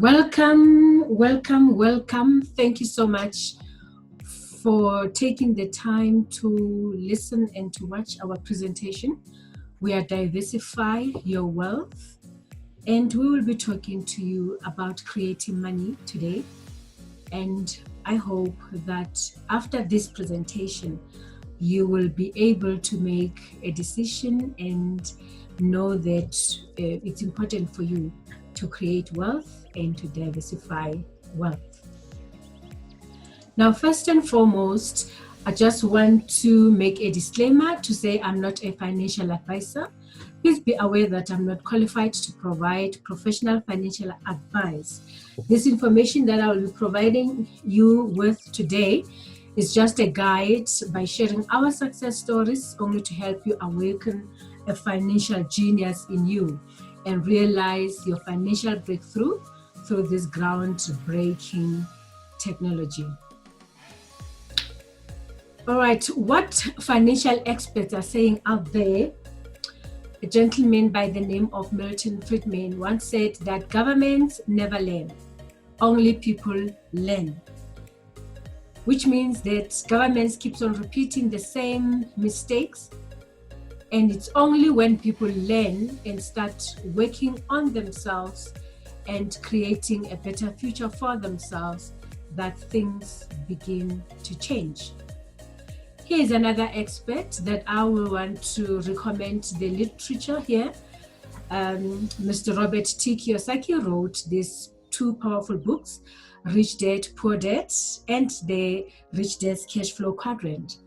Welcome, welcome, welcome. Thank you so much for taking the time to listen and to watch our presentation. We are Diversify Your Wealth, and we will be talking to you about creating money today. And I hope that after this presentation, you will be able to make a decision and know that it's important for you to create wealth and to diversify wealth. Now, first and foremost, I just want to make a disclaimer to say I'm not a financial advisor. Please be aware that I'm not qualified to provide professional financial advice. This information that I will be providing you with today is just a guide by sharing our success stories only to help you awaken a financial genius in you and realize your financial breakthrough through this groundbreaking technology. All right, what financial experts are saying out there? A gentleman by the name of Milton Friedman once said that governments never learn, only people learn. Which means that governments keeps on repeating the same mistakes, and it's only when people learn and start working on themselves and creating a better future for themselves that things begin to change. Here's another expert that I will want to recommend the literature here. Mr. Robert T. Kiyosaki wrote these two powerful books, Rich Dad, Poor Dad, and the Rich Dad's Cash Flow Quadrant.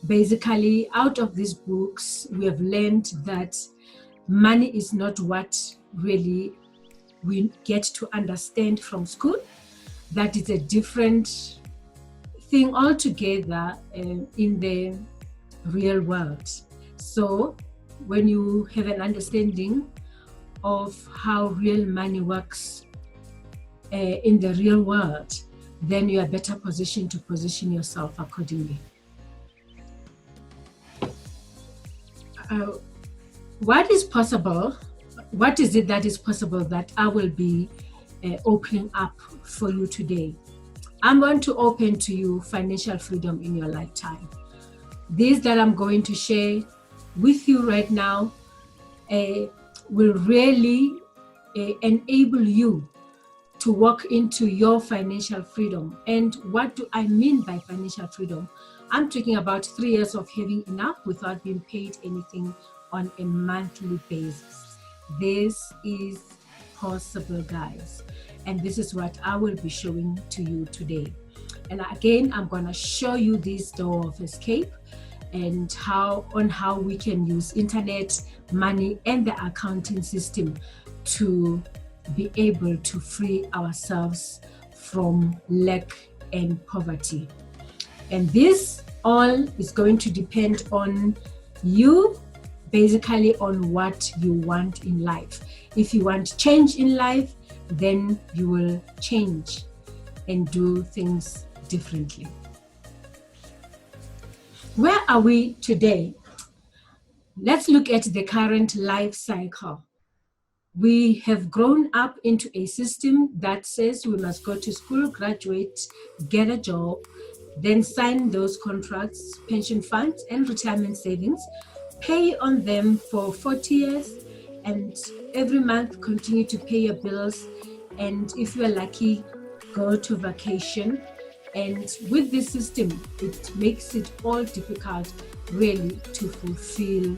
Basically, out of these books, we have learned that money is not what really we get to understand from school. That is a different thing altogether in the real world. So when you have an understanding of how real money works in the real world, then you are better positioned to position yourself accordingly. What is possible? What is it that is possible that I will be opening up for you today? I'm going to open to you financial freedom in your lifetime. This that I'm going to share with you right now will really enable you to walk into your financial freedom. And what do I mean by financial freedom? I'm talking about 3 years of having enough without being paid anything on a monthly basis. This is possible, guys. And this is what I will be showing to you today. And again, I'm going to show you this door of escape and how we can use internet, money, and the accounting system to be able to free ourselves from lack and poverty. And this all is going to depend on you, basically on what you want in life. If you want change in life, then you will change and do things differently. Where are we today? Let's look at the current life cycle. We have grown up into a system that says we must go to school, graduate, get a job, then sign those contracts, pension funds, and retirement savings, pay on them for 40 years, and every month continue to pay your bills, and if you are lucky, go to vacation. And with this system, it makes it all difficult really to fulfill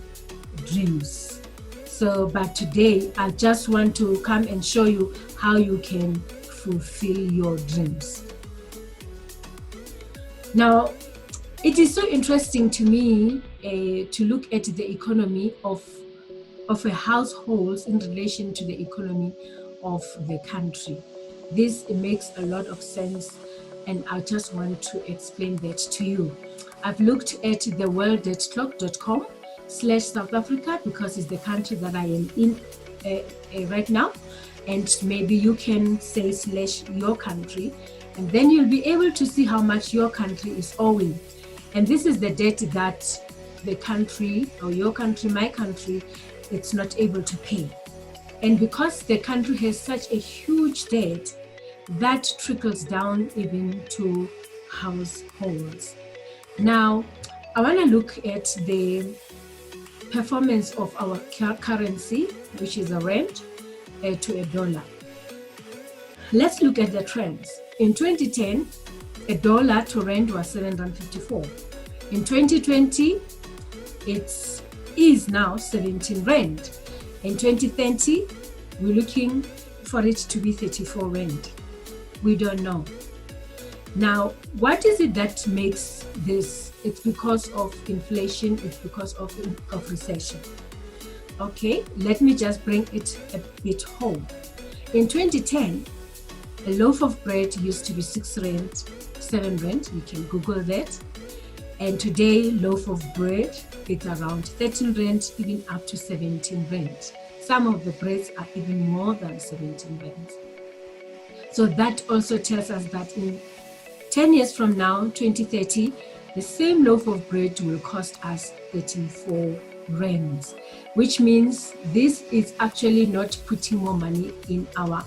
dreams. So, but today I just want to come and show you how you can fulfill your dreams. Now, it is so interesting to me to look at the economy of a household in relation to the economy of the country. This makes a lot of sense, and I just want to explain that to you. I've looked at the worlddebtclock.com/South Africa because it's the country that I am in right now, and maybe you can say /your country, and then you'll be able to see how much your country is owing. And this is the debt that the country, or your country, my country, it's not able to pay. And because the country has such a huge debt, that trickles down even to households. Now, I want to look at the performance of our currency, which is a rand to a dollar. Let's look at the trends. In 2010, a dollar to rand was 754. In 2020, it is now 17 rand. In 2030, we're looking for it to be 34 rand. We don't know. Now, what is it that makes this? It's because of inflation, it's because of recession. Okay, let me just bring it a bit home. In 2010, a loaf of bread used to be 6 rand, 7 rand, you can Google that. And today, loaf of bread, it's around 13 rand, even up to 17 rand. Some of the breads are even more than 17 rand. So that also tells us that in 10 years from now, 2030, the same loaf of bread will cost us 34 rands, which means this is actually not putting more money in our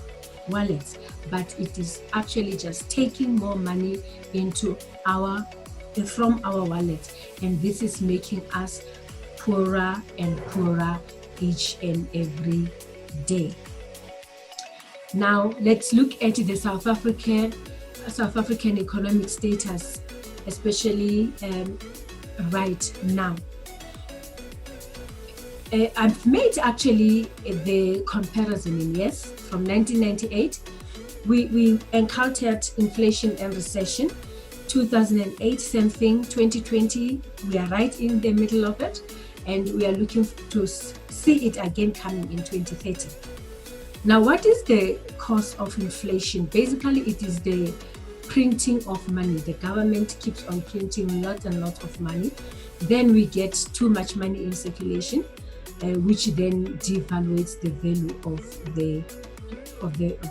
wallets, but it is actually just taking more money from our wallets, and this is making us poorer and poorer each and every day. Now let's look at the South African economic status, especially right now. I've made actually the comparison in years. From 1998, we encountered inflation and recession. 2008, same thing. 2020, we are right in the middle of it, and we are looking to see it again coming in 2030. Now, what is the cause of inflation? Basically, it is the printing of money. The government keeps on printing lots and lots of money. Then we get too much money in circulation, which then devaluates the value of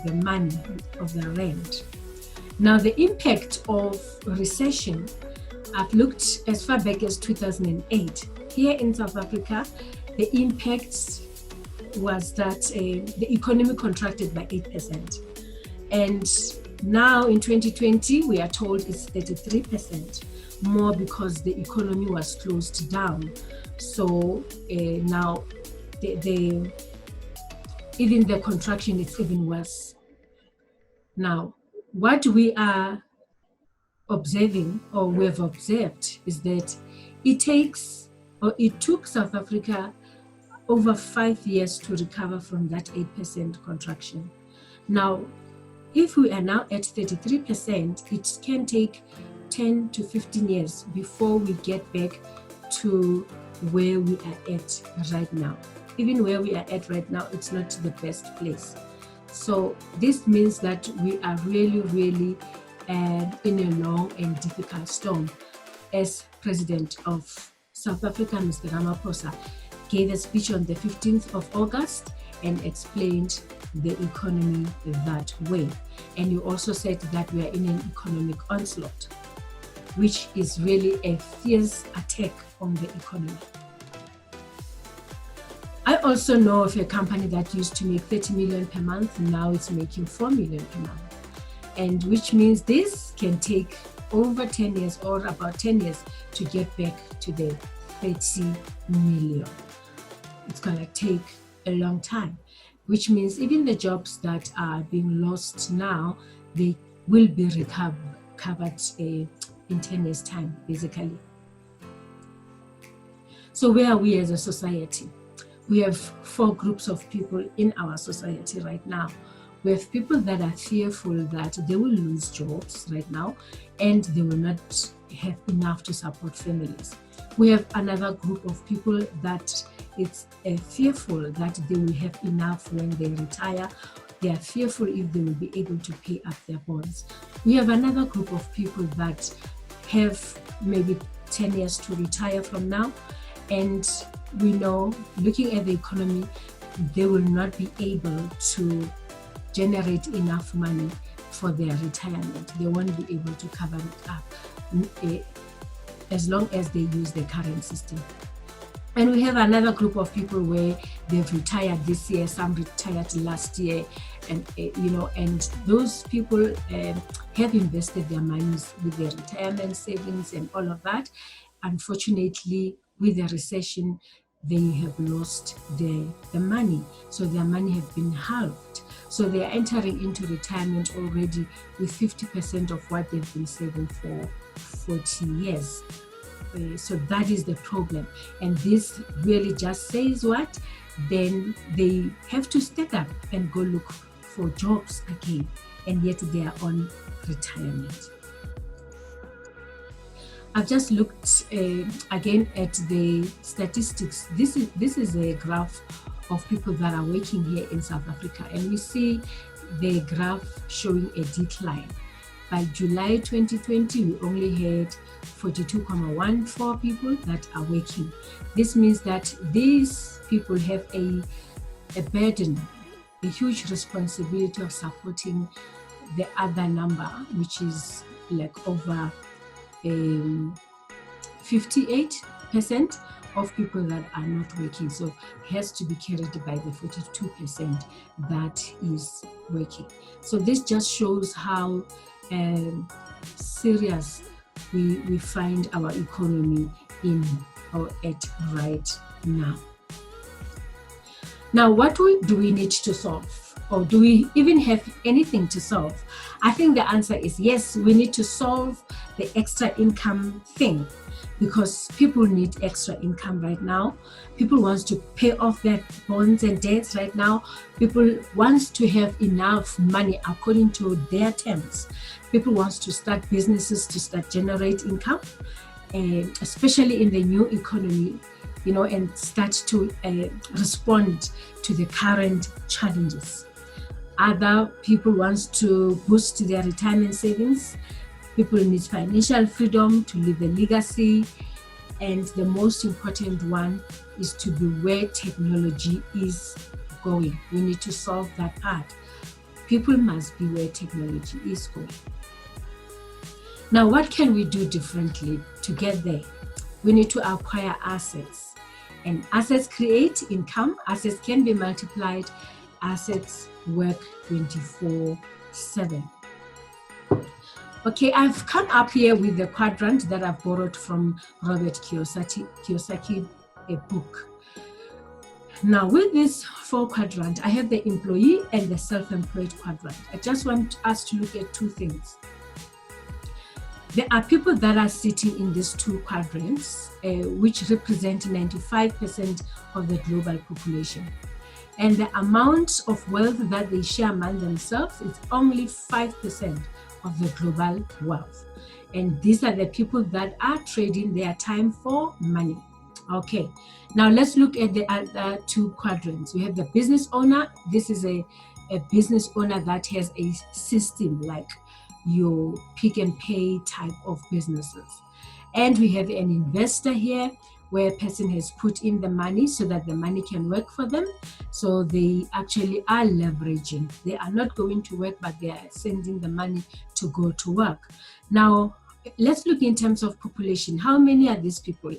the money, of the rand. Now, the impact of recession, I've looked as far back as 2008. Here in South Africa, the impact was that the economy contracted by 8%. And now in 2020, we are told it's 33% more because the economy was closed down. So now even the contraction is even worse. Now, what we are observing, or we have observed, is that it took South Africa over 5 years to recover from that 8% contraction. Now, if we are now at 33%, it can take 10 to 15 years before we get back to where we are at right now. Even where we are at right now, it's not the best place. So this means that we are really, really in a long and difficult storm. As President of South Africa, Mr. Ramaphosa, gave a speech on the 15th of August and explained the economy that way. And he also said that we are in an economic onslaught, which is really a fierce attack on the economy. I also know of a company that used to make 30 million per month, now it's making 4 million per month. And which means this can take over 10 years or about 10 years to get back to the 30 million. It's gonna take a long time, which means even the jobs that are being lost now, they will be recovered in 10 years time, basically. So where are we as a society? We have 4 groups of people in our society right now. We have people that are fearful that they will lose jobs right now and they will not have enough to support families. We have another group of people that it's fearful that they will have enough when they retire. They are fearful if they will be able to pay up their bonds. We have another group of people that have maybe 10 years to retire from now, and we know, looking at the economy, they will not be able to generate enough money for their retirement. They won't be able to cover it up as long as they use the current system. And we have another group of people where they've retired this year, some retired last year, and and those people have invested their monies with their retirement savings and all of that. Unfortunately, with the recession, they have lost the money, so their money have been halved. So they are entering into retirement already with 50% of what they've been saving for 40 years. So that is the problem. And this really just says what? Then they have to step up and go look for jobs again, and yet they are on retirement. I've just looked again at the statistics. This is a graph of people that are working here in South Africa, and we see the graph showing a decline. By July 2020, we only had 42.14 people that are working. This means that these people have a burden, a huge responsibility of supporting the other number, which is like over 58% of people that are not working. So it has to be carried by the 42% that is working. So this just shows how serious we find our economy in or at right now. Now, what do we need to solve? Or do we even have anything to solve? I think the answer is yes, we need to solve the extra income thing, because people need extra income right now. People want to pay off their bonds and debts right now. People want to have enough money according to their terms. People want to start businesses to start generate income, especially in the new economy, and start to respond to the current challenges. Other people want to boost their retirement savings. People need financial freedom to leave a legacy. And the most important one is to be where technology is going. We need to solve that part. People must be where technology is going. Now, what can we do differently to get there? We need to acquire assets. And assets create income. Assets can be multiplied. Assets work 24/7. Okay, I've come up here with the quadrant that I've borrowed from Robert Kiyosaki, a book. Now, with this 4 quadrant, I have the employee and the self-employed quadrant. I just want us to look at 2 things. There are people that are sitting in these 2 quadrants, which represent 95% of the global population. And the amount of wealth that they share among themselves is only 5% of the global wealth. And these are the people that are trading their time for money. Okay, now let's look at the other 2 quadrants. We have the business owner. This is a business owner that has a system like your pick and pay type of businesses. And we have an investor here, where a person has put in the money so that the money can work for them. So they actually are leveraging. They are not going to work, but they are sending the money to go to work. Now, let's look in terms of population. How many are these people?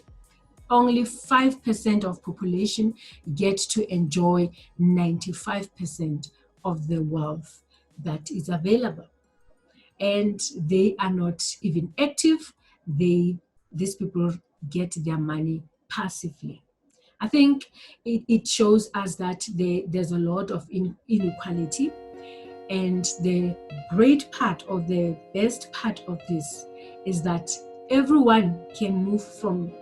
Only 5% of population get to enjoy 95% of the wealth that is available. And they are not even active. These people get their money passively. I think it shows us that there's a lot of inequality, and the great part, or the best part of this, is that everyone can move from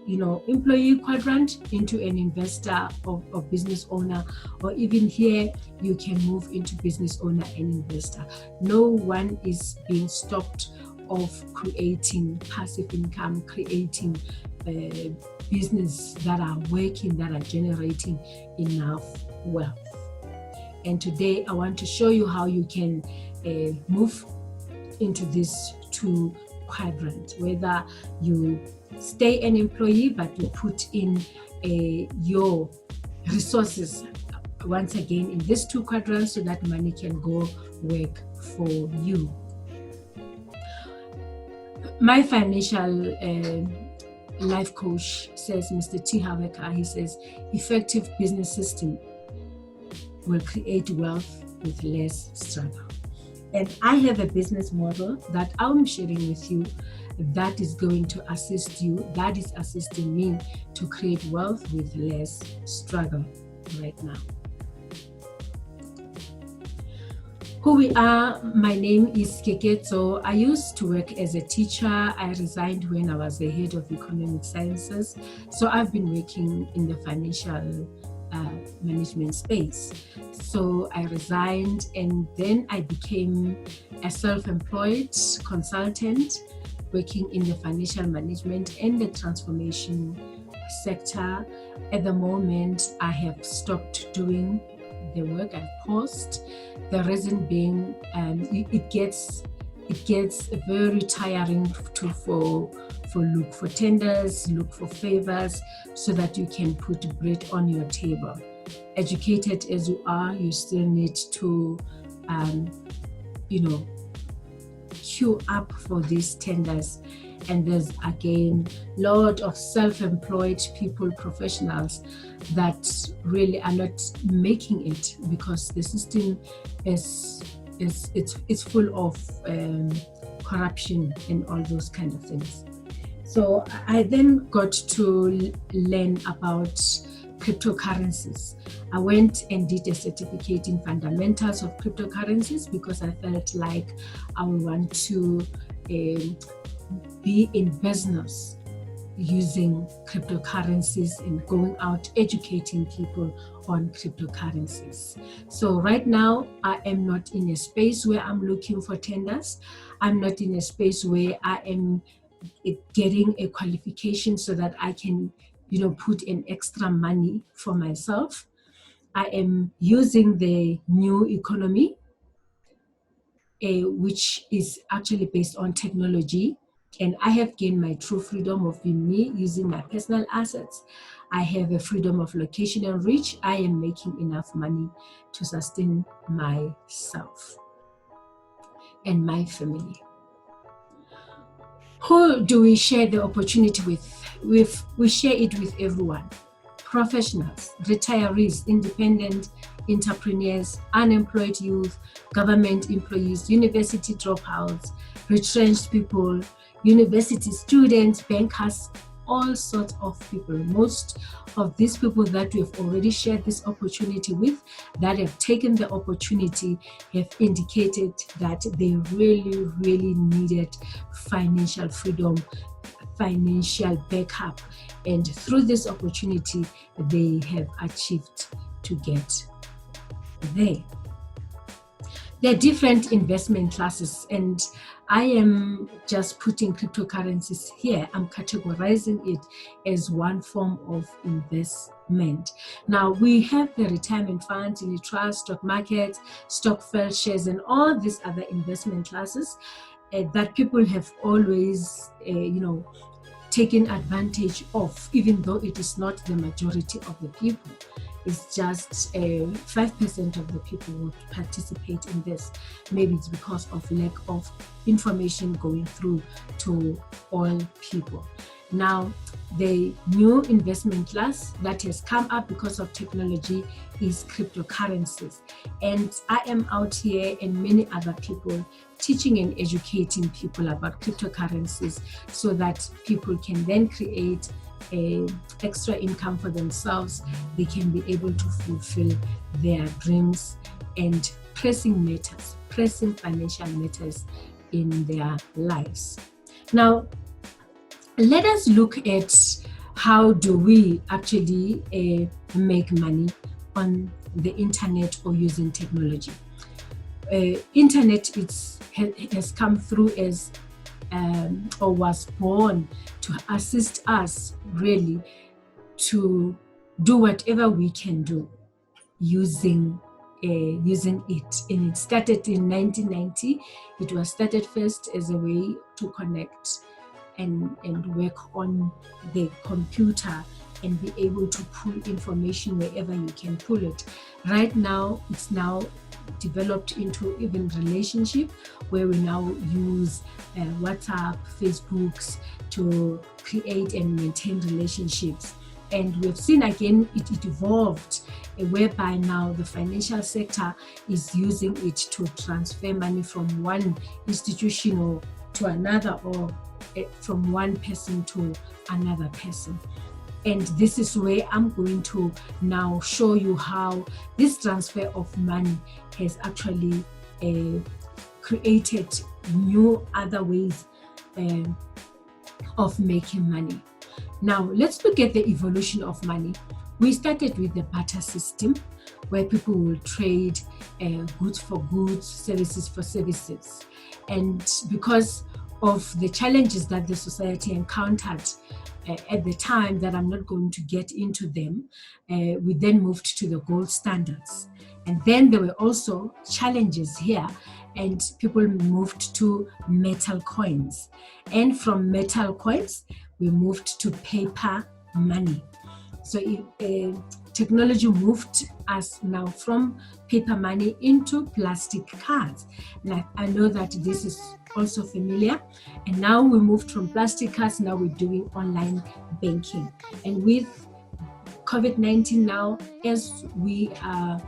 employee quadrant into an investor or business owner, or even here you can move into business owner and investor. No one is being stopped of creating passive income, creating business that are working, that are generating enough wealth. And today I want to show you how you can move into these 2 quadrants, whether you stay an employee but you put in your resources once again in these 2 quadrants so that money can go work for you. My financial life coach says, Mr. T. Haveka, he says, effective business system will create wealth with less struggle. And I have a business model that I'm sharing with you that is going to assist you, that is assisting me to create wealth with less struggle right now. Who we are, my name is Keketso. I used to work as a teacher. I resigned when I was the head of economic sciences. So I've been working in the financial management space. So I resigned and then I became a self-employed consultant working in the financial management and the transformation sector. At the moment, I have stopped doing the work. I've paused. The reason being, it gets very tiring for look for tenders, look for favors, so that you can put bread on your table. Educated as you are, you still need to, queue up for these tenders. And there's again a lot of self-employed people, professionals that really are not making it because the system is full of corruption and all those kind of things. So I then got to learn about cryptocurrencies. I went and did a certificate in fundamentals of cryptocurrencies because I felt like I would want to be in business using cryptocurrencies and going out educating people on cryptocurrencies. So right now I am not in a space where I'm looking for tenders. I'm not in a space where I am getting a qualification so that I can put in extra money for myself. I am using the new economy, which is actually based on technology. And I have gained my true freedom of being me using my personal assets. I have a freedom of location and reach. I am making enough money to sustain myself and my family. Who do we share the opportunity with? We share it with everyone. Professionals, retirees, independent entrepreneurs, unemployed youth, government employees, university dropouts, retrenched people, university students, bankers, all sorts of people. Most of these people that we've already shared this opportunity with, that have taken the opportunity, have indicated that they really, really needed financial freedom, financial backup, and through this opportunity, they have achieved to get there. There are different investment classes, and I am just putting cryptocurrencies here. I'm categorizing it as one form of investment. Now, we have the retirement funds, unit trust, stock markets, stock shares, and all these other investment classes that people have always, taken advantage of, even though it is not the majority of the people. It's just 5% of the people would participate in this. Maybe it's because of lack of information going through to all people. Now, the new investment class that has come up because of technology is cryptocurrencies. And I am out here and many other people teaching and educating people about cryptocurrencies so that people can then create extra income for themselves. They can be able to fulfill their dreams and pressing financial matters in their lives. Now, let us look at how do we actually make money on the internet or using technology. Internet has come through as or was born to assist us really to do whatever we can do using it. And it started in 1990. It was started first as a way to connect and work on the computer and be able to pull information wherever you can pull it. Right now, it's now developed into even relationship, where we now use WhatsApp, Facebooks to create and maintain relationships. And we've seen again it evolved, whereby now the financial sector is using it to transfer money from one institution or to another, or from one person to another person. And this is where I'm going to now show you how this transfer of money has actually created new other ways of making money. Now, let's look at the evolution of money. We started with the barter system, where people will trade goods for goods, services for services. And because of the challenges that the society encountered at the time, that I'm not going to get into them, we then moved to the gold standards. And then there were also challenges here, and people moved to metal coins. And from metal coins, we moved to paper money. So technology moved us now from paper money into plastic cards. Now, I know that this is also familiar. And now we moved from plastic cards, now we're doing online banking. And with COVID-19 now, as we are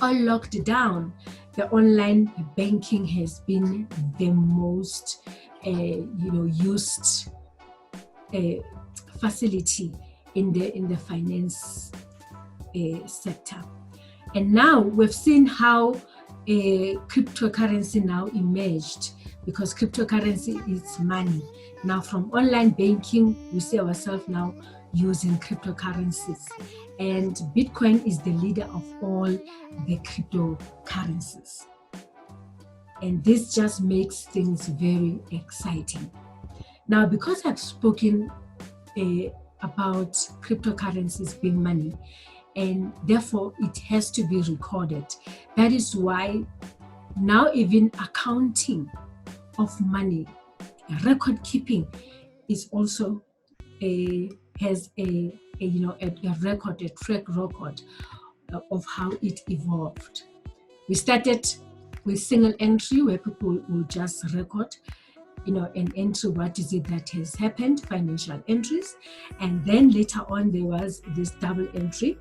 all locked down, the online banking has been the most used facility in the finance sector. And now we've seen how cryptocurrency now emerged, because cryptocurrency is money. Now from online banking, we see ourselves now using cryptocurrencies. And Bitcoin is the leader of all the cryptocurrencies. And this just makes things very exciting. Now, because I've spoken about cryptocurrencies being money, and therefore it has to be recorded. That is why now even accounting of money, record keeping, is also has a record, a track record of how it evolved. We started with single entry, where people will just record an entry, what is it that has happened, financial entries. And then later on, there was this double entry,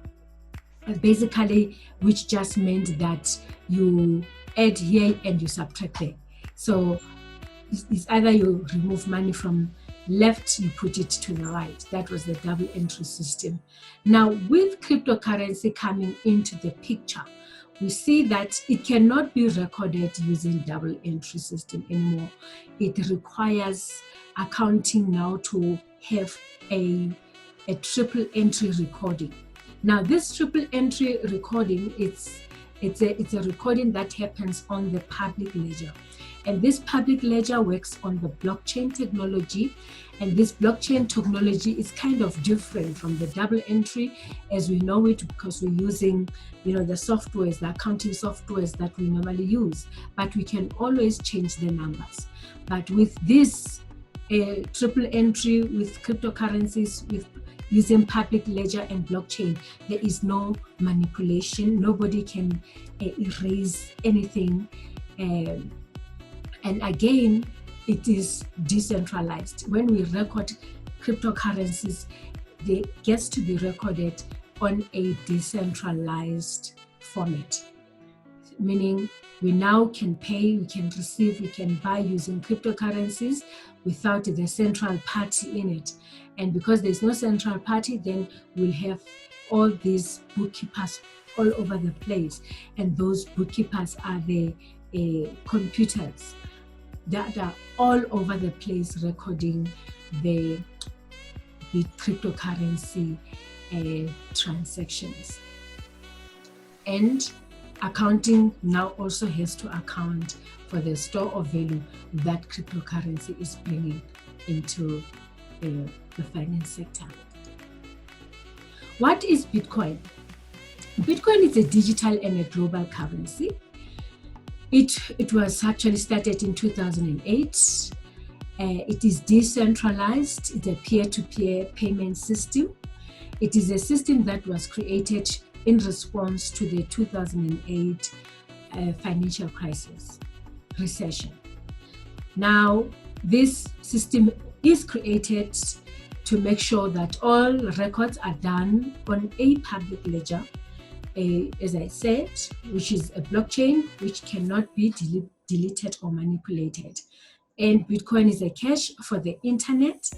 basically, which just meant that you add here and you subtract there. So it's either you remove money from left, you put it to the right. That was the double entry system. Now, with cryptocurrency coming into the picture, we see that it cannot be recorded using double entry system anymore. It requires accounting now to have a triple entry recording. Now, this triple entry recording, it's a recording that happens on the public ledger. And this public ledger works on the blockchain technology. And this blockchain technology is kind of different from the double entry as we know it, because we're using, the softwares, the accounting softwares that we normally use, but we can always change the numbers. But with this triple entry, with cryptocurrencies, with using public ledger and blockchain, there is no manipulation. Nobody can erase anything. And again, it is decentralized. When we record cryptocurrencies, they get to be recorded on a decentralized format, meaning we now can pay, we can receive, we can buy using cryptocurrencies without the central party in it. And because there's no central party, then we'll have all these bookkeepers all over the place. And those bookkeepers are the computers that are all over the place recording the cryptocurrency transactions. And accounting now also has to account for the store of value that cryptocurrency is bringing into the finance sector. What is Bitcoin? Bitcoin is a digital and a global currency. It was actually started in 2008. It is decentralized. It's a peer-to-peer payment system. It is a system that was created in response to the 2008 financial crisis, recession. Now, this system is created to make sure that all records are done on a public ledger, as I said, which is a blockchain which cannot be deleted or manipulated. And Bitcoin is a cash for the internet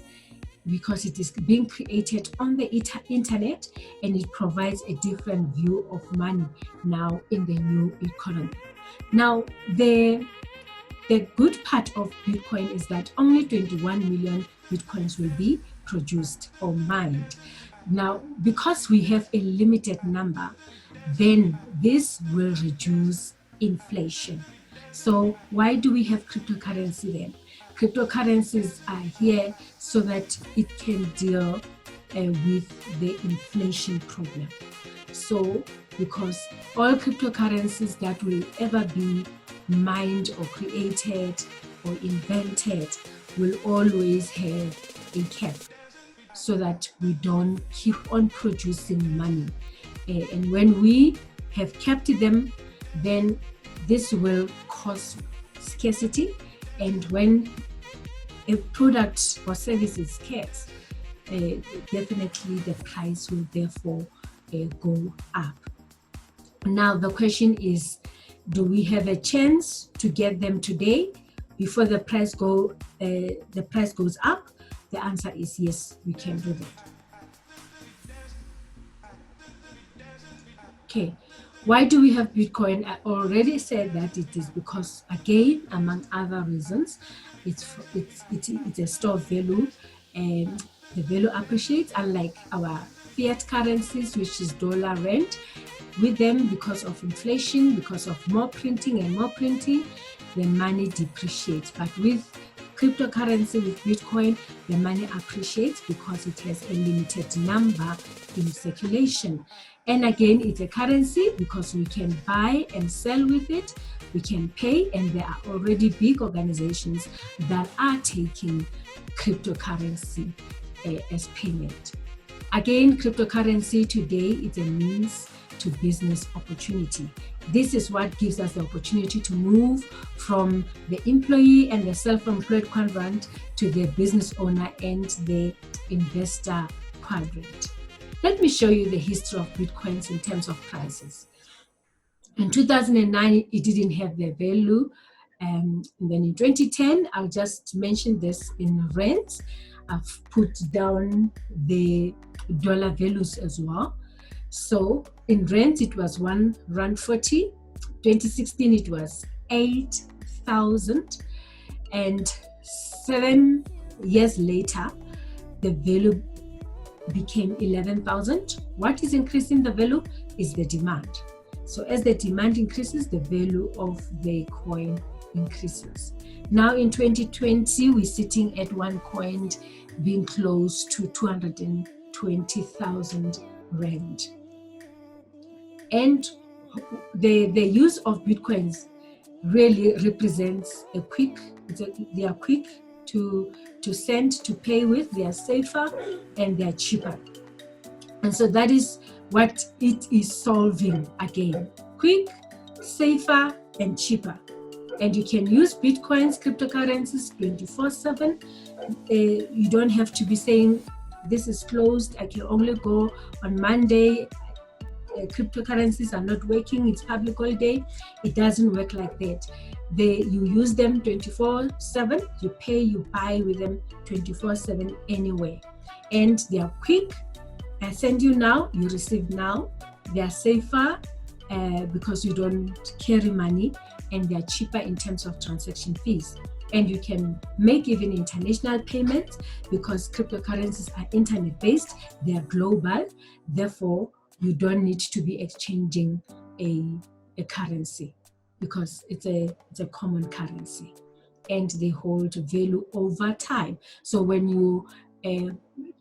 because it is being created on the internet, and it provides a different view of money now in the new economy. Now, the good part of Bitcoin is that only 21 million Bitcoins will be produced or mined. Now, because we have a limited number, then this will reduce inflation. So why do we have cryptocurrency then? Cryptocurrencies are here so that it can deal with the inflation problem. So because all cryptocurrencies that will ever be mined or created or invented will always have a cap so that we don't keep on producing money. And when we have kept them, then this will cause scarcity. And when a product or service is scarce, definitely the price will therefore go up. Now the question is, do we have a chance to get them today before the price goes up? The answer is yes, we can do that. Okay, why do we have Bitcoin? I already said that it is because, again, among other reasons, it's a store of value, and the value appreciates, unlike our fiat currencies, which is dollar, rand. With them, because of inflation, because of more printing and more printing, the money depreciates. But with cryptocurrency, with Bitcoin, the money appreciates because it has a limited number in circulation. And again, it's a currency because we can buy and sell with it, we can pay, and there are already big organizations that are taking cryptocurrency as payment. Again, cryptocurrency today is a means to business opportunity. This is what gives us the opportunity to move from the employee and the self-employed quadrant to the business owner and the investor quadrant. Let me show you the history of Bitcoins in terms of prices. In 2009, it didn't have the value. And then in 2010, I'll just mention this in rands. I've put down the dollar values as well. So in rand, it was R1.40. 2016, it was 8,000. And 7 years later, the value became 11,000. What is increasing the value is the demand. So as the demand increases, the value of the coin increases. Now in 2020, we're sitting at one coin being close to 220,000 rand. And the use of Bitcoins really represents they are quick to send, to pay with, they are safer, and they are cheaper. And so that is what it is solving again. Quick, safer, and cheaper. And you can use Bitcoins, cryptocurrencies 24/7. You don't have to be saying, this is closed, I can only go on Monday. Cryptocurrencies are not working, it's public holiday. It doesn't work like that. You use them 24/7, you pay, you buy with them 24/7 anyway. And they are quick. I send you now, you receive now. They are safer because you don't carry money, and they are cheaper in terms of transaction fees. And you can make even international payments because cryptocurrencies are internet-based, they are global. Therefore, you don't need to be exchanging a currency because it's a common currency, and they hold value over time. So when you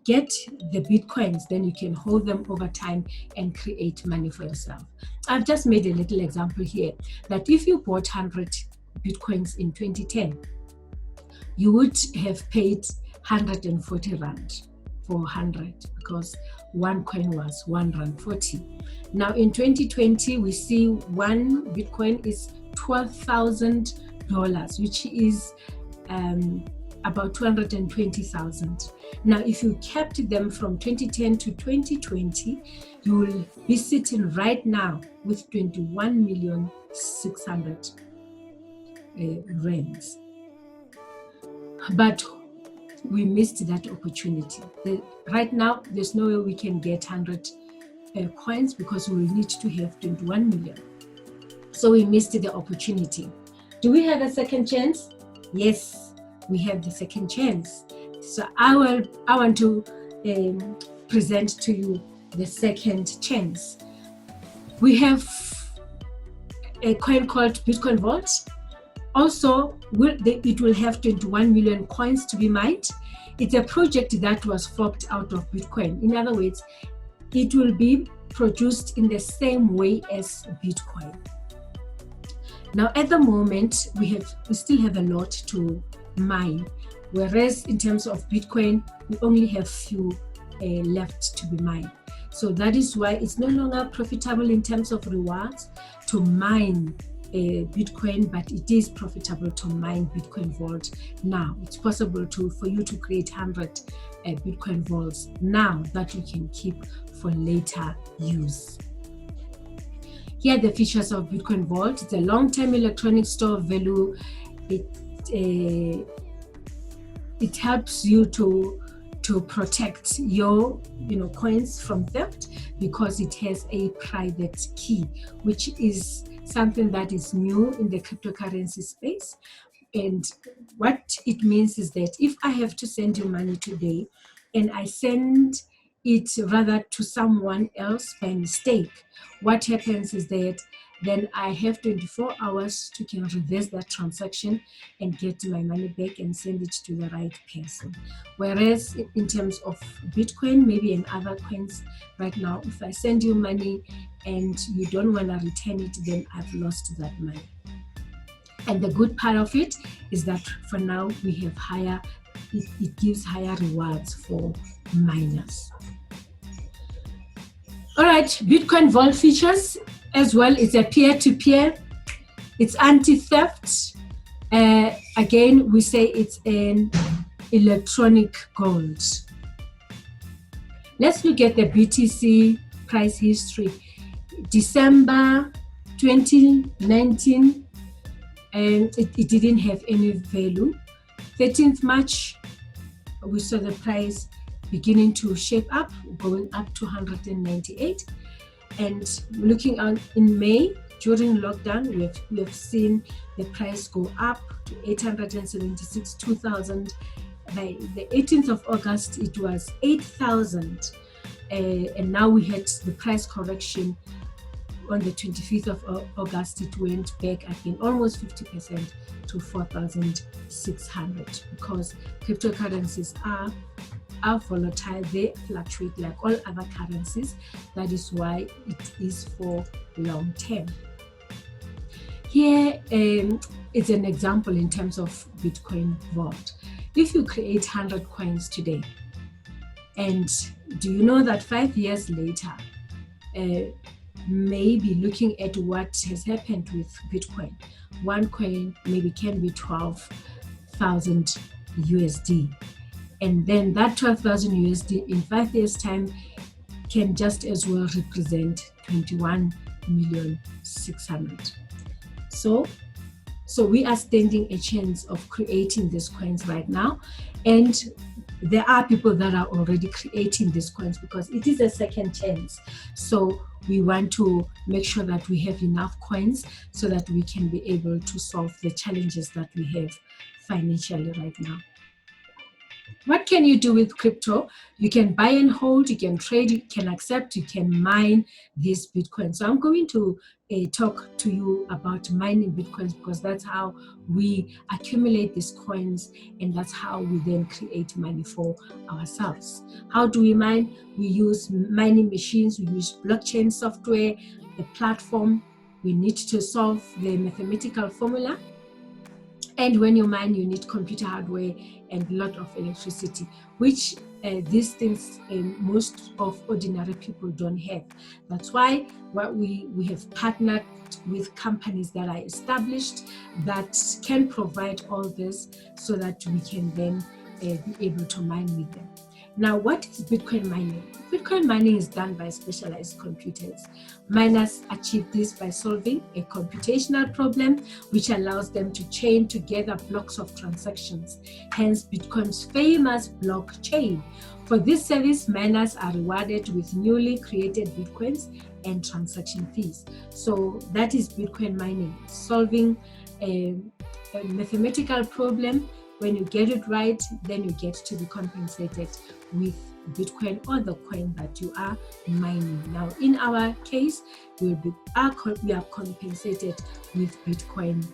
get the Bitcoins, then you can hold them over time and create money for yourself. I've just made a little example here that if you bought 100 Bitcoins in 2010, you would have paid 140 Rand. for 100 because one coin was 1 Rand 40. Now in 2020, we see one Bitcoin is $12,000, which is about 220,000. Now, if you kept them from 2010 to 2020, you will be sitting right now with 21,600,000 rands. But we missed that opportunity. Right now, there's no way we can get 100 coins because we need to have 21 million. So we missed the opportunity. Do we have a second chance? Yes, we have the second chance. So I want to present to you the second chance. We have a coin called Bitcoin Vault. Also, it will have 21 million coins to be mined. It's a project that was forked out of Bitcoin. In other words, it will be produced in the same way as Bitcoin. Now, at the moment, we still have a lot to mine, whereas in terms of Bitcoin, we only have few left to be mined. So that is why it's no longer profitable in terms of rewards to mine Bitcoin, but it is profitable to mine Bitcoin Vault now. It's possible for you to create 100 Bitcoin Vaults now that you can keep for later use. Here are the features of Bitcoin Vault. It's a long-term electronic store of value. It helps you to protect your coins from theft because it has a private key, which is something that is new in the cryptocurrency space. And what it means is that if I have to send you money today and I send it rather to someone else by mistake, what happens is that then I have 24 hours to can reverse that transaction and get my money back and send it to the right person. Whereas in terms of Bitcoin, maybe in other coins right now, if I send you money and you don't want to return it, then I've lost that money. And the good part of it is that for now we have it gives higher rewards for miners. All right, Bitcoin Vault features as well. It's a peer-to-peer. It's anti-theft. Again, we say it's an electronic gold. Let's look at the BTC price history. December 2019, and it didn't have any value. 13th March, we saw the price beginning to shape up, going up to 198. And looking out in May, during lockdown, we have seen the price go up to 876, 2,000. By the 18th of August, it was 8,000. And now we had the price correction on the 25th of August. It went back again, almost 50% to 4,600 because cryptocurrencies are volatile. They fluctuate like all other currencies. That is why it is for long term. Here is an example in terms of Bitcoin Vault. If you create 100 coins today, and do you know that 5 years later, maybe looking at what has happened with Bitcoin, one coin maybe can be 12,000 USD. And then that 12,000 USD in 5 years' time can just as well represent 21,600,000. So we are standing a chance of creating these coins right now. And there are people that are already creating these coins because it is a second chance. So we want to make sure that we have enough coins so that we can be able to solve the challenges that we have financially right now. What can you do with crypto? You can buy and hold, you can trade, you can accept, you can mine this Bitcoin. So I'm going to talk to you about mining Bitcoins because that's how we accumulate these coins and that's how we then create money for ourselves. How do we mine? We use mining machines, we use blockchain software, the platform. We need to solve the mathematical formula. And when you mine, you need computer hardware and a lot of electricity, which these things most of ordinary people don't have. That's why we have partnered with companies that are established that can provide all this so that we can then be able to mine with them. Now, what is Bitcoin mining? Bitcoin mining is done by specialized computers. Miners achieve this by solving a computational problem which allows them to chain together blocks of transactions, hence Bitcoin's famous blockchain. For this service, miners are rewarded with newly created Bitcoins and transaction fees. So that is Bitcoin mining, solving a mathematical problem. When you get it right, then you get to be compensated with Bitcoin or the coin that you are mining. Now, in our case, we are compensated with Bitcoin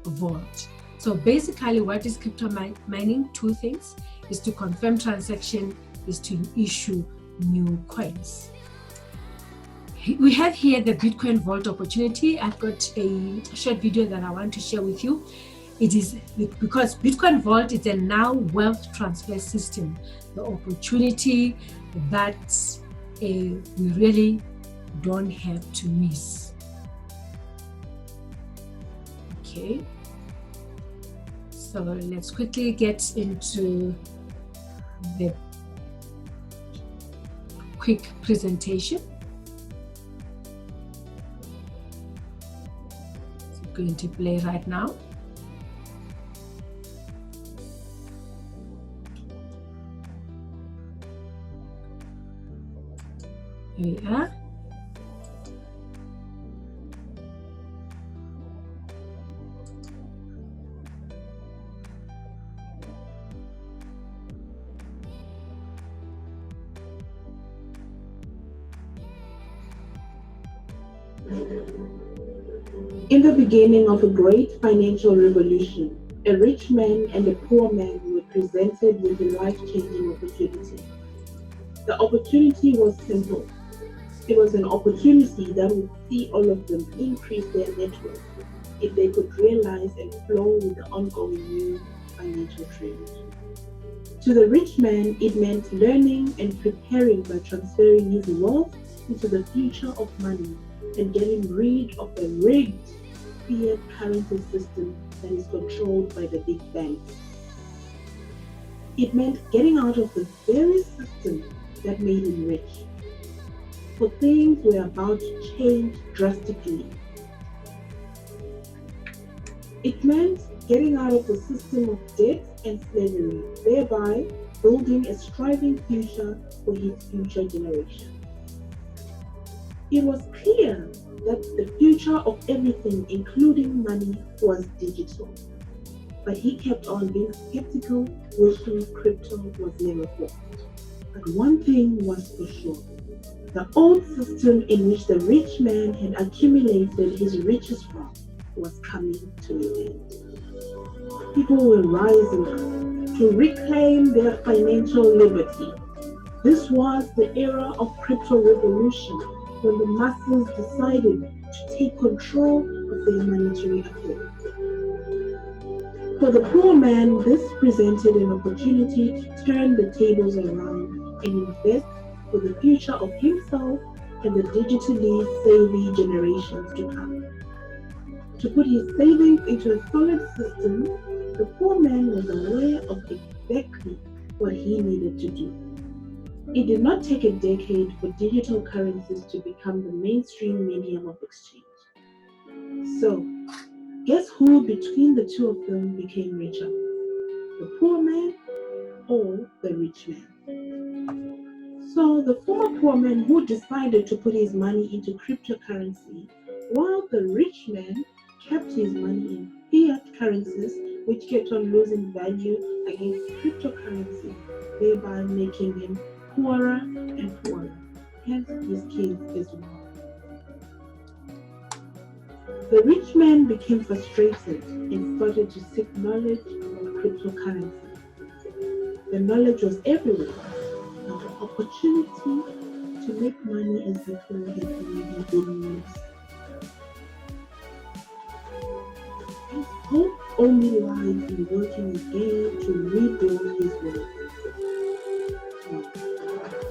Vault. So basically, what is crypto mining? Two things: is to confirm transaction, is to issue new coins. We have here the Bitcoin Vault opportunity. I've got a short video that I want to share with you. It is because Bitcoin Vault is a now wealth transfer system, the opportunity that we really don't have to miss. Okay, so let's quickly get into the quick presentation. It's going to play right now. Here we are. In the beginning of a great financial revolution, a rich man and a poor man were presented with a life-changing opportunity. The opportunity was simple. It was an opportunity that would see all of them increase their net worth if they could realize and flow with the ongoing new financial trend. To the rich man, it meant learning and preparing by transferring his wealth into the future of money and getting rid of a rigged fiat currency system that is controlled by the big banks. It meant getting out of the very system that made him rich. For things were about to change drastically. It meant getting out of the system of debt and slavery, thereby building a striving future for his future generation. It was clear that the future of everything, including money, was digital. But he kept on being skeptical, wishing crypto was never formed. But one thing was for sure. The old system in which the rich man had accumulated his riches from was coming to an end. People were rising up to reclaim their financial liberty. This was the era of crypto revolution, when the masses decided to take control of their monetary affairs. For the poor man, this presented an opportunity to turn the tables around and invest for the future of himself and the digitally savvy generations to come. To put his savings into a solid system, the poor man was aware of exactly what he needed to do. It did not take a decade for digital currencies to become the mainstream medium of exchange. So, guess who between the two of them became richer? The poor man or the rich man? So, the former poor man who decided to put his money into cryptocurrency, while the rich man kept his money in fiat currencies, which kept on losing value against cryptocurrency, thereby making him poorer and poorer, hence his kids as well. The rich man became frustrated and started to seek knowledge about cryptocurrency. The knowledge was everywhere. Now the opportunity to make money as before had already been missed. His hope only lies in working again to rebuild his wealth.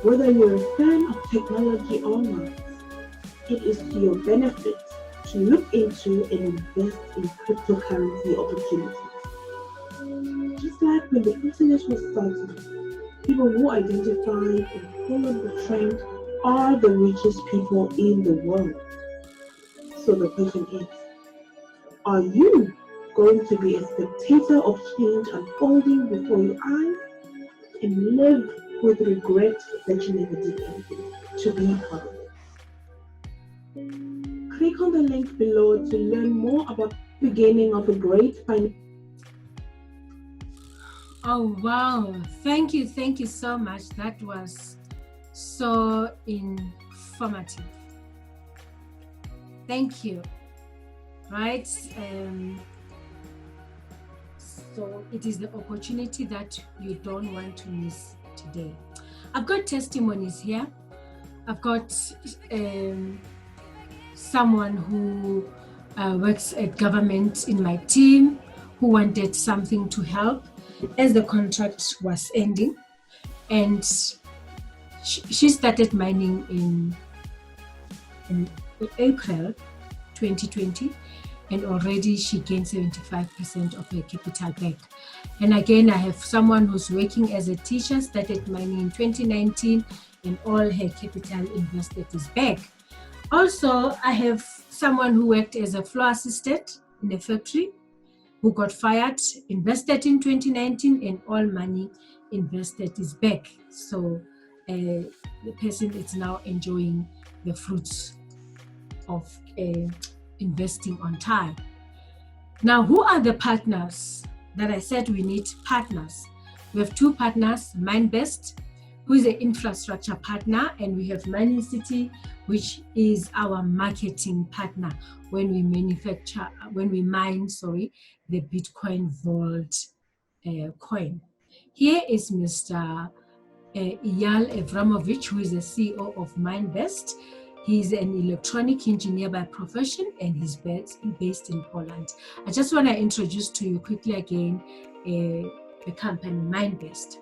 Whether you're a fan of technology or not, it is to your benefit to look into and invest in cryptocurrency opportunities. Just like when the internet was starting, people who identified and followed the trend are the richest people in the world. So the question is, are you going to be a spectator of change unfolding before your eyes and live with regret that you never did anything to be part of it? Click on the link below to learn more about the beginning of a great financial. Oh, wow. Thank you so much. That was so informative. Thank you. Right? So it is the opportunity that you don't want to miss today. I've got testimonies here. I've got someone who works at government in my team who wanted something to help as the contract was ending, and she started mining in April 2020, and already she gained 75% of her capital back. And again, I have someone who's working as a teacher, started mining in 2019, and all her capital invested is back. Also, I have someone who worked as a floor assistant in a factory who got fired, invested in 2019, and all money invested is back. So the person is now enjoying the fruits of investing on time. Now, who are the partners that I said we need partners? We have two partners, MindBest, who is an infrastructure partner, and we have Mining City, which is our marketing partner when we mine, the Bitcoin Vault coin. Here is Mr. Eyal Evramovich, who is the CEO of MindBest. He's an electronic engineer by profession, and he's based in Poland. I just want to introduce to you quickly again the company MindBest.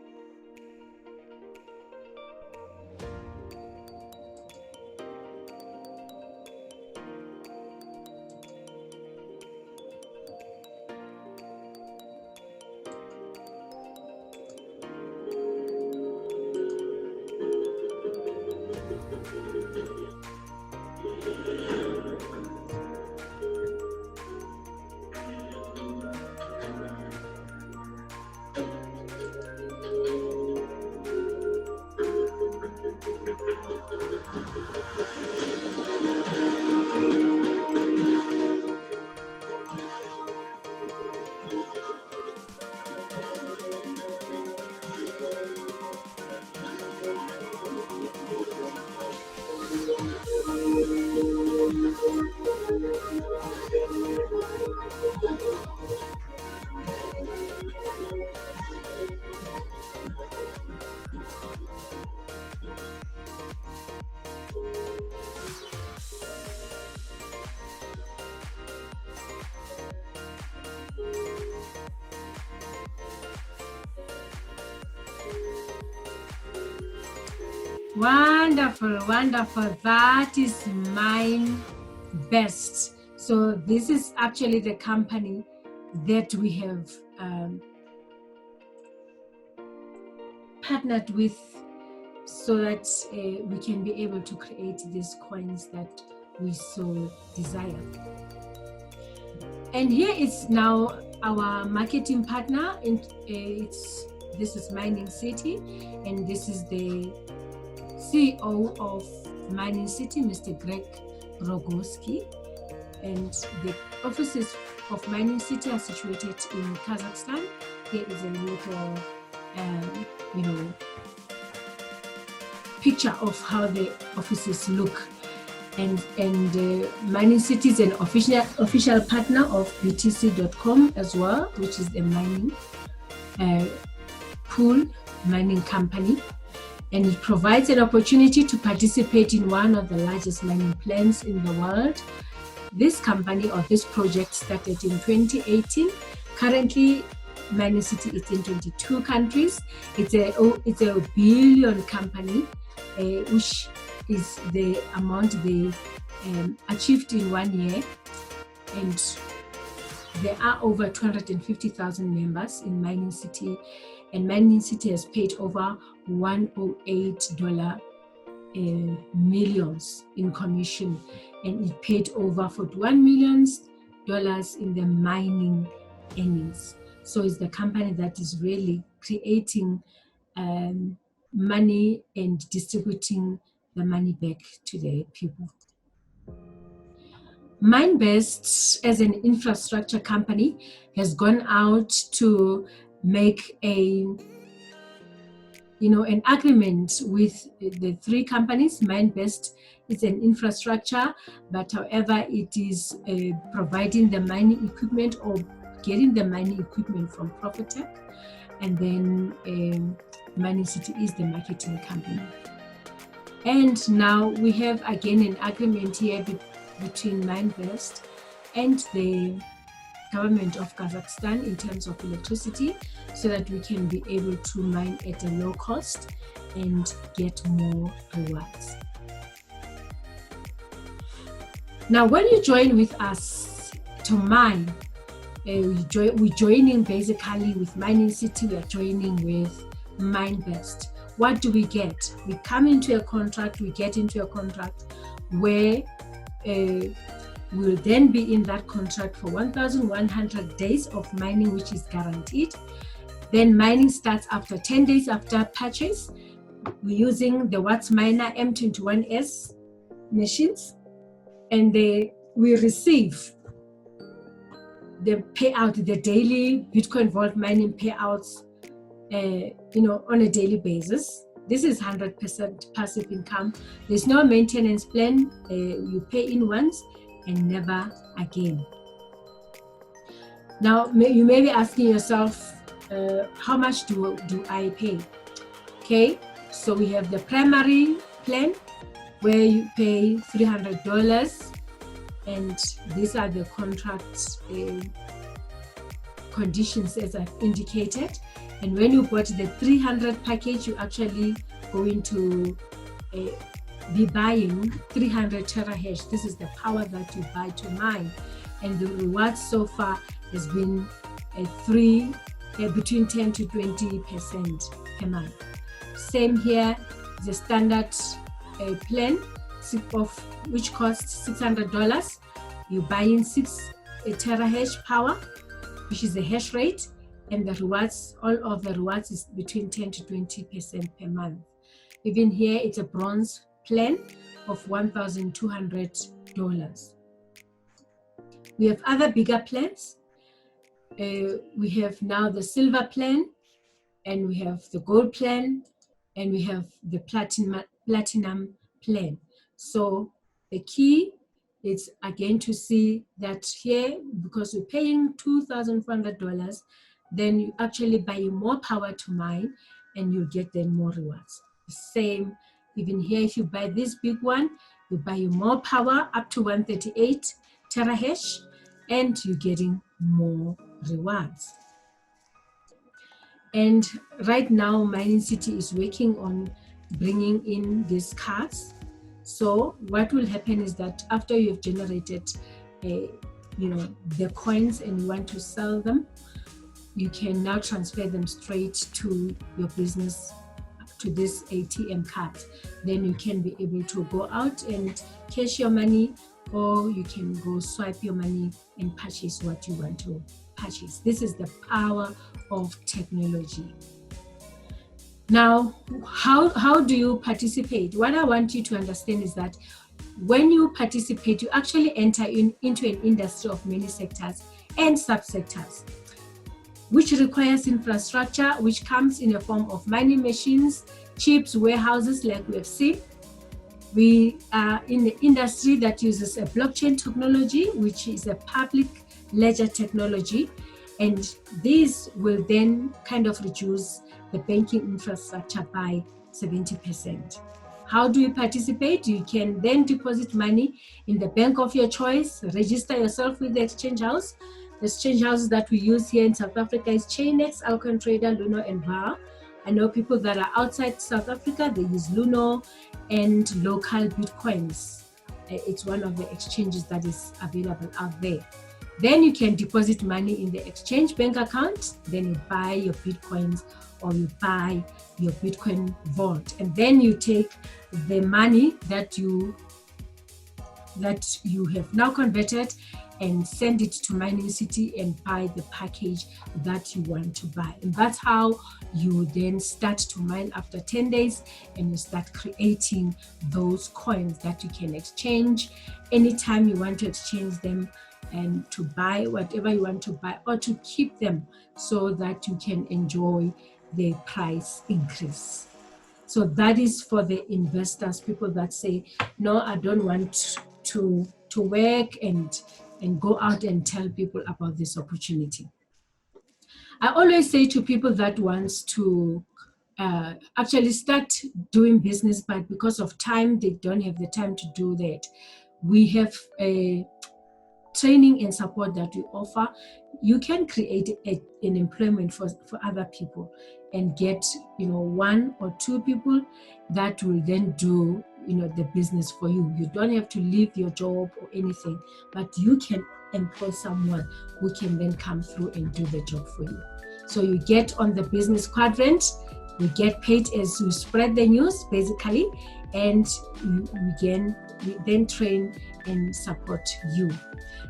Wonderful, wonderful. That is MindBest. So this is actually the company that we have partnered with so that we can be able to create these coins that we so desire. And here is now our marketing partner. This is Mining City, and this is the CEO of Mining City, Mr. Greg Rogoski. And the offices of Mining City are situated in Kazakhstan. Here is a little, picture of how the offices look. And Mining City is an official partner of BTC.com as well, which is a mining pool mining company. And it provides an opportunity to participate in one of the largest mining plants in the world. This company or this project started in 2018. Currently, Mining City is in 22 countries. It's a billion company which is the amount they achieved in 1 year. And there are over 250,000 members in Mining City, and Mining City has paid over $108 millions in commission, and it paid over $41 million in the mining earnings. So it's the company that is really creating money and distributing the money back to the people. Minebest, as an infrastructure company, has gone out to make an agreement with the three companies. Minebest is an infrastructure, but however, it is providing the mining equipment or getting the mining equipment from Profitec, and then Mining City is the marketing company. And now we have again an agreement here between Minebest and the government of Kazakhstan in terms of electricity, so that we can be able to mine at a low cost and get more rewards. Now, when you join with us to mine, we're joining basically with Mining City, we are joining with Minebest. What do we get? We come into a contract, we get into a contract where we'll then be in that contract for 1,100 days of mining, which is guaranteed. Then mining starts after 10 days after purchase. We're using the Watts Miner M21S machines, and we receive the payout, the daily Bitcoin Vault mining payouts, on a daily basis. This is 100% passive income. There's no maintenance plan. You pay in once and never again. Now, you may be asking yourself, how much do I pay? Okay, so we have the primary plan where you pay $300, and these are the contract conditions as I've indicated. And when you bought the 300 package, you're actually going to be buying 300 terahash. This is the power that you buy to mine. And the rewards so far has been between 10 to 20% per month. Same here, the standard plan of which costs $600. You're buying 6 terahash power, which is the hash rate, and the rewards, all of the rewards is between 10 to 20% per month. Even here, it's a bronze plan of $1,200. We have other bigger plans. We have now the silver plan, and we have the gold plan, and we have the platinum plan. So the key is again to see that here, because we're paying $2,400, then you actually buy more power to mine and you get then more rewards. Same, even here, if you buy this big one, you buy more power up to 138 terahash and you're getting more rewards. And right now, Mining City is working on bringing in these cards. So what will happen is that after you've generated the coins and you want to sell them, you can now transfer them straight to your business, to this ATM card. Then you can be able to go out and cash your money, or you can go swipe your money and purchase what you want to purchase. This is the power of technology. Now, how do you participate? What I want you to understand is that when you participate, you actually enter into an industry of many sectors and subsectors, which requires infrastructure, which comes in the form of mining machines, chips, warehouses, like we have seen. We are in the industry that uses a blockchain technology, which is a public ledger technology, and this will then kind of reduce the banking infrastructure by 70%. How do you participate? You can then deposit money in the bank of your choice, register yourself with the exchange house. The exchange houses that we use here in South Africa is Chainex, Alcon Trader, Luno, and VAR. I know people that are outside South Africa, they use Luno and local Bitcoins. It's one of the exchanges that is available out there. Then you can deposit money in the exchange bank account, then you buy your Bitcoins or you buy your Bitcoin vault, and then you take the money that you have now converted and send it to Mining City and buy the package that you want to buy. And that's how you then start to mine after 10 days, and you start creating those coins that you can exchange anytime you want to exchange them, and to buy whatever you want to buy, or to keep them so that you can enjoy the price increase. So that is for the investors, people that say, no, I don't want to work and go out and tell people about this opportunity. I always say to people that wants to actually start doing business, but because of time, they don't have the time to do that. We have a training and support that we offer. You can create an employment for other people and get, one or two people that will then do, the business for you. You don't have to leave your job or anything, but you can employ someone who can then come through and do the job for you. So you get on the business quadrant, we get paid as you spread the news, basically, and we then train and support you.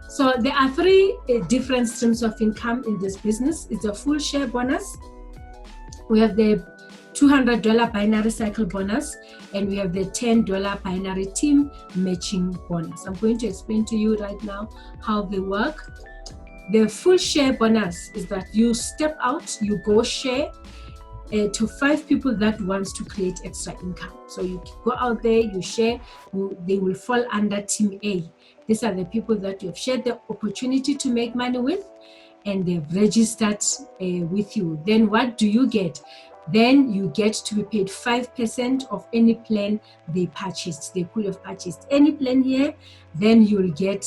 So there are three different streams of income in this business. It's a full share bonus. We have the $200 binary cycle bonus, and we have the $10 binary team matching bonus. I'm going to explain to you right now how they work. The full share bonus is that you step out, you go share to 5 people that wants to create extra income. So you go out there, you share, they will fall under team A. These are the people that you have shared the opportunity to make money with, and they've registered with you. Then what do you get? Then you get to be paid 5% of any plan they purchased. They could have purchased any plan here, then you'll get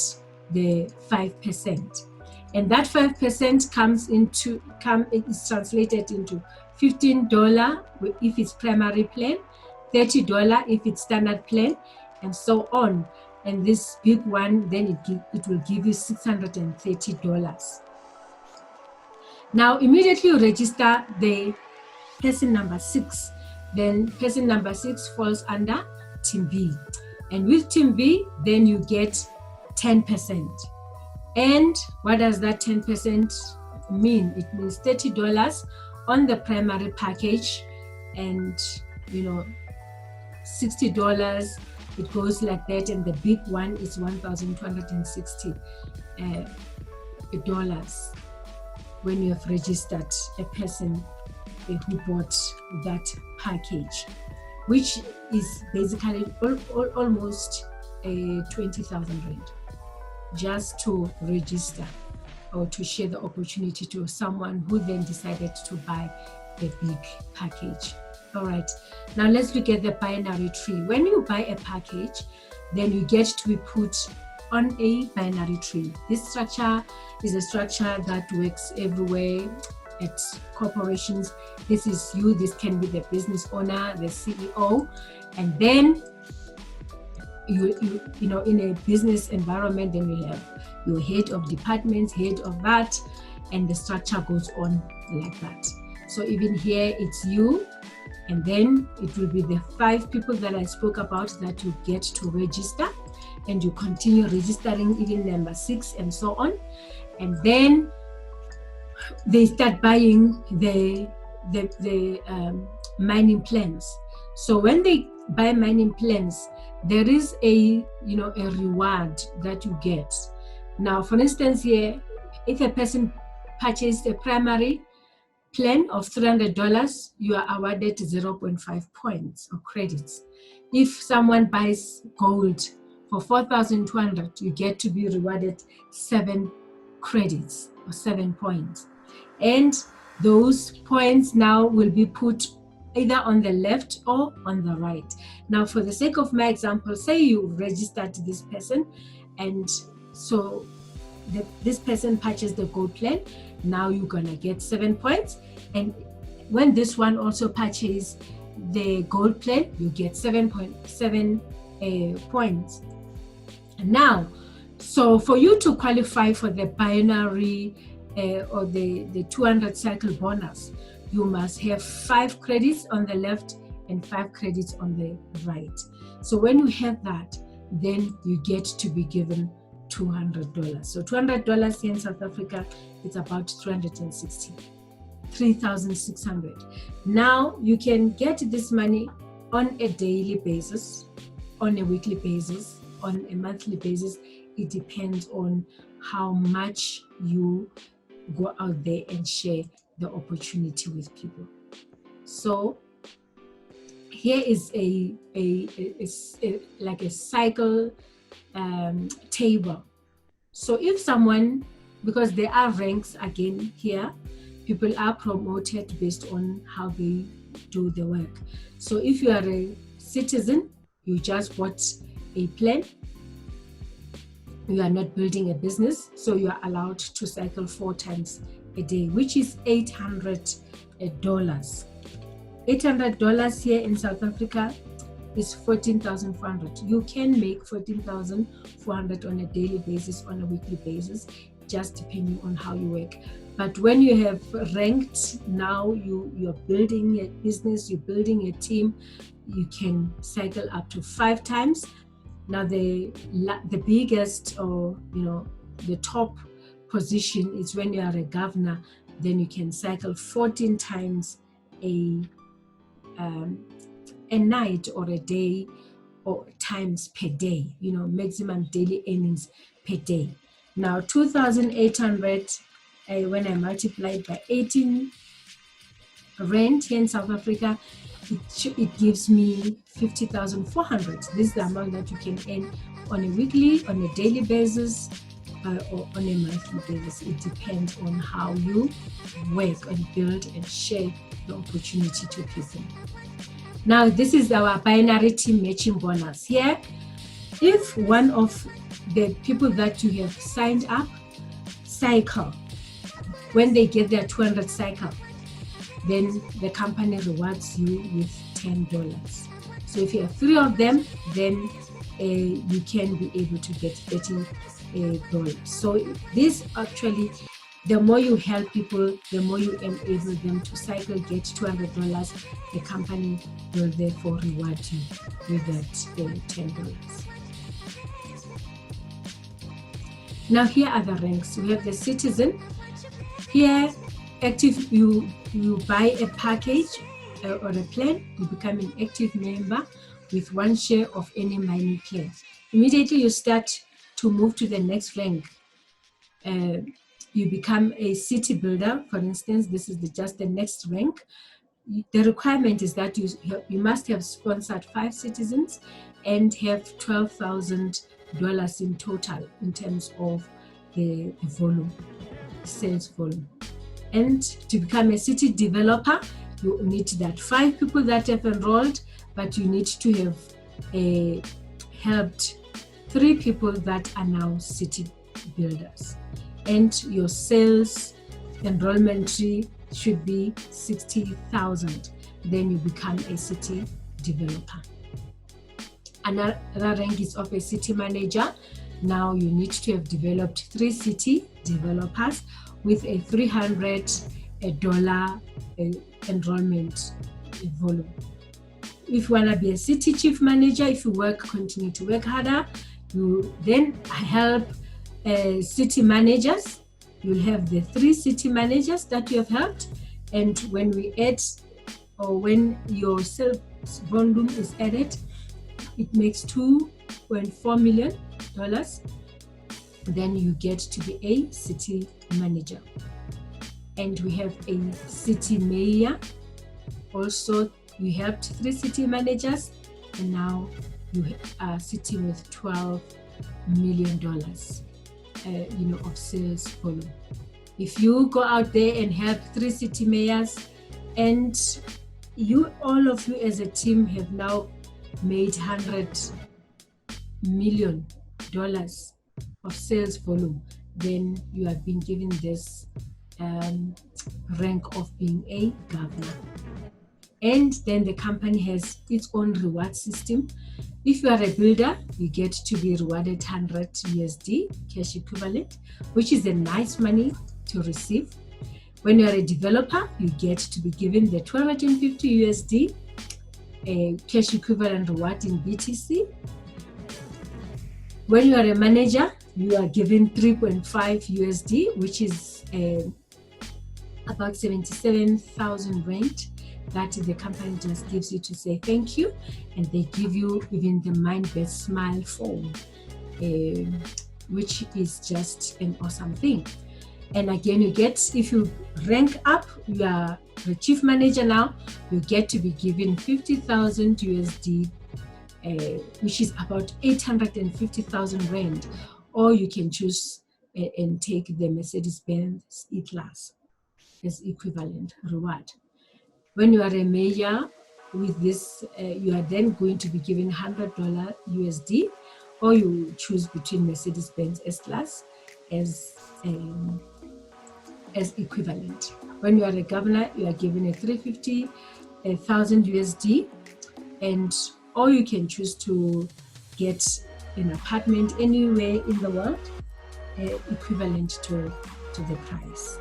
the 5%. And that 5% is translated into $15 if it's primary plan, $30 if it's standard plan, and so on. And this big one, then it will give you $630. Now, immediately you register the person number 6. Then person number 6 falls under Team B. And with Team B, then you get 10%. And what does that 10% mean? It means $30 on the primary package, and $60, it goes like that, and the big one is $1,260 when you have registered a person who bought that package, which is basically almost 20,000 rand just to register or to share the opportunity to someone who then decided to buy the big package. All right, now let's look at the binary tree. When you buy a package, then you get to be put on a binary tree. This structure is a structure that works everywhere at corporations. This is you, this can be the business owner, the CEO, and then you in a business environment, then you have your head of departments, head of that, and the structure goes on like that. So even here it's you, and then it will be the 5 people that I spoke about that you get to register, and you continue registering even number 6 and so on. And then they start buying the mining plans. So when they buy mining plans, there is a reward that you get. Now, for instance, here, if a person purchased a primary plan of $300, you are awarded 0.5 points or credits. If someone buys gold for 4,200, you get to be rewarded 7 credits or 7 points. And those points now will be put either on the left or on the right. Now, for the sake of my example, say you registered this person, and so this person purchased the gold plan. Now you're gonna get 7 points, and when this one also purchase the gold plan, you get 7.7 points. Now, so for you to qualify for the binary or the 200 cycle bonus, you must have 5 credits on the left and 5 credits on the right. So when you have that, then you get to be given $200. So $200 here in South Africa, it's about 3,600. Now you can get this money on a daily basis, on a weekly basis, on a monthly basis. It depends on how much you go out there and share the opportunity with people. So here is a like a cycle table. So if someone, because there are ranks again here, people are promoted based on how they do the work. So if you are a citizen, you just bought a plan, you are not building a business, so you are allowed to cycle 4 times a day, which is $800. $800 here in South Africa is 14,400. You can make 14,400 on a daily basis, on a weekly basis, just depending on how you work. But when you have ranked, now you're building a business, you're building a team, you can cycle up to 5 times. Now the biggest, or the top position is when you are a governor, then you can cycle 14 times a night or a day, or times per day, maximum daily earnings per day. Now 2,800, when I multiply it by 18 rand here in South Africa, it gives me 50,400. This is the amount that you can earn on a weekly, on a daily basis, or on a monthly basis. It depends on how you work and build and share the opportunity to people. Now, this is our binary team matching bonus. Here, if one of the people that you have signed up cycle, when they get their 200 cycle, then the company rewards you with $10. So if you have 3 of them, then you can be able to get $30. So this actually, the more you help people, the more you enable them to cycle, get $200, the company will therefore reward you with that $10. Now here are the ranks. We have the citizen. Here, active, you buy a package or a plan, you become an active member with 1 share of any mining plan. Immediately you start to move to the next rank. You become a city builder, for instance. This is just the next rank. The requirement is that you must have sponsored 5 citizens and have $12,000 in total in terms of the volume, sales volume. And to become a city developer, you need that 5 people that have enrolled, but you need to have helped 3 people that are now city builders. And your sales enrollment fee should be 60,000. Then you become a city developer. Another rank is of a city manager. Now you need to have developed 3 city developers with a $300 enrollment volume. If you want to be a city chief manager, if you continue to work harder, you then help city managers. You'll have the 3 city managers that you have helped, and when we add, or when your sales volume is added, it makes $2.4 million. Then you get to be a city manager. And we have a city mayor. Also, you helped 3 city managers, and now you are sitting with $12 million of sales volume. If you go out there and help 3 city mayors, and all of you as a team have now made $100 million of sales volume, then you have been given this rank of being a governor. And then the company has its own reward system. If you are a builder, you get to be rewarded 100 USD cash equivalent, which is a nice money to receive. When you are a developer, you get to be given the 250 USD cash equivalent reward in BTC. When you are a manager, you are given 3.5 USD, which is about 77,000 rand that the company just gives you to say thank you, and they give you even the mind-best smile phone, which is just an awesome thing. And again, you get, if you rank up, you are the chief manager now, you get to be given 50,000 USD, which is about 850,000 rand, or you can choose and take the Mercedes-Benz E-Class as equivalent reward. When you are a mayor with this, you are then going to be given $100 USD, or you choose between Mercedes-Benz S-Class as equivalent. When you are a governor, you are given a 350,000 USD, and or you can choose to get an apartment anywhere in the world equivalent to the price.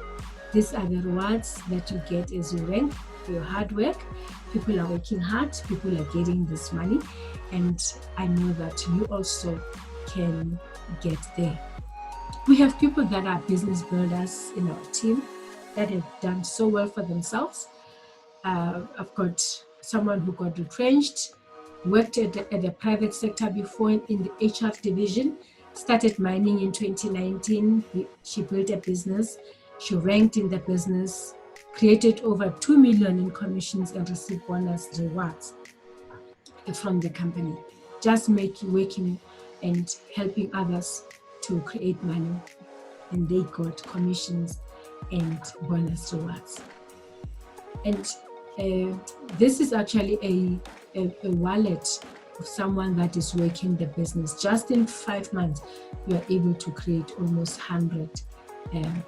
These are the rewards that you get as you rank for your hard work. People are working hard, people are getting this money, and I know that you also can get there. We have people that are business builders in our team that have done so well for themselves. I've got someone who got retrenched, worked at the private sector before in the HR division, started mining in 2019. She built a business. She ranked in the business, created over 2 million in commissions and received bonus rewards from the company, just working and helping others to create money. And they got commissions and bonus rewards. And this is actually a wallet of someone that is working the business. Just in 5 months, you are able to create almost 100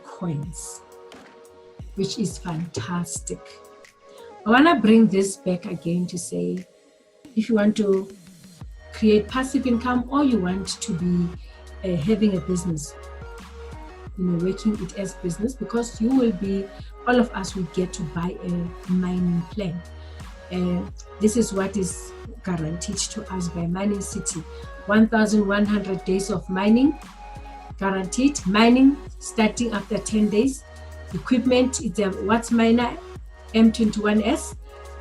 coins, which is fantastic. I want to bring this back again to say, if you want to create passive income, or you want to be having a business, working it as business, because you will be, all of us will get to buy a mining plan. This is what is guaranteed to us by Mining City. 1,100 days of mining, guaranteed. Mining starting after 10 days. Equipment, it's a Watts Miner M21S.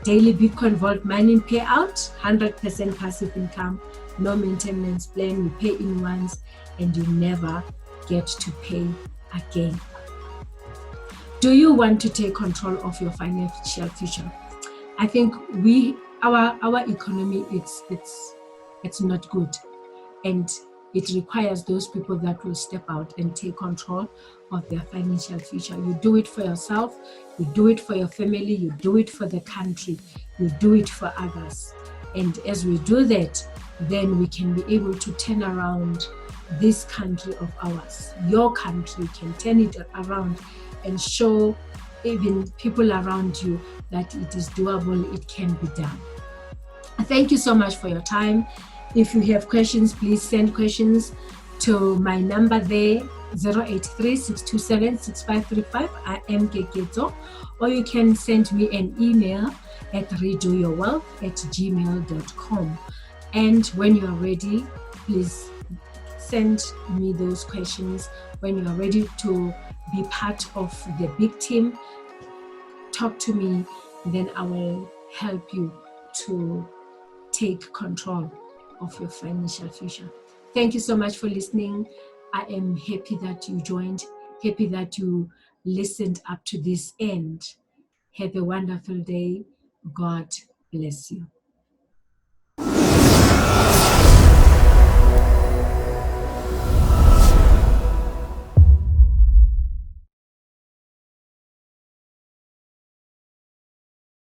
Daily Bitcoin Vault mining payout, 100% passive income, no maintenance plan. You pay in once and you never get to pay again. Do you want to take control of your financial future? I think our economy, it's not good, and it requires those people that will step out and take control of their financial future. You do it for yourself, you do it for your family, you do it for the country, you do it for others. And as we do that, then we can be able to turn around this country of ours. Your country can turn it around and show even people around you that it is doable, it can be done. Thank you so much for your time. If you have questions, please send questions to my number there, 083-627-6535. I am Geketo. Or you can send me an email at redoyourwealth@gmail.com. And when you are ready, please send me those questions. When you are ready to be part of the big team, talk to me, then I will help you to take control of your financial future. Thank you so much for listening. I am happy that you joined, happy that you listened up to this end. Have a wonderful day. God bless you.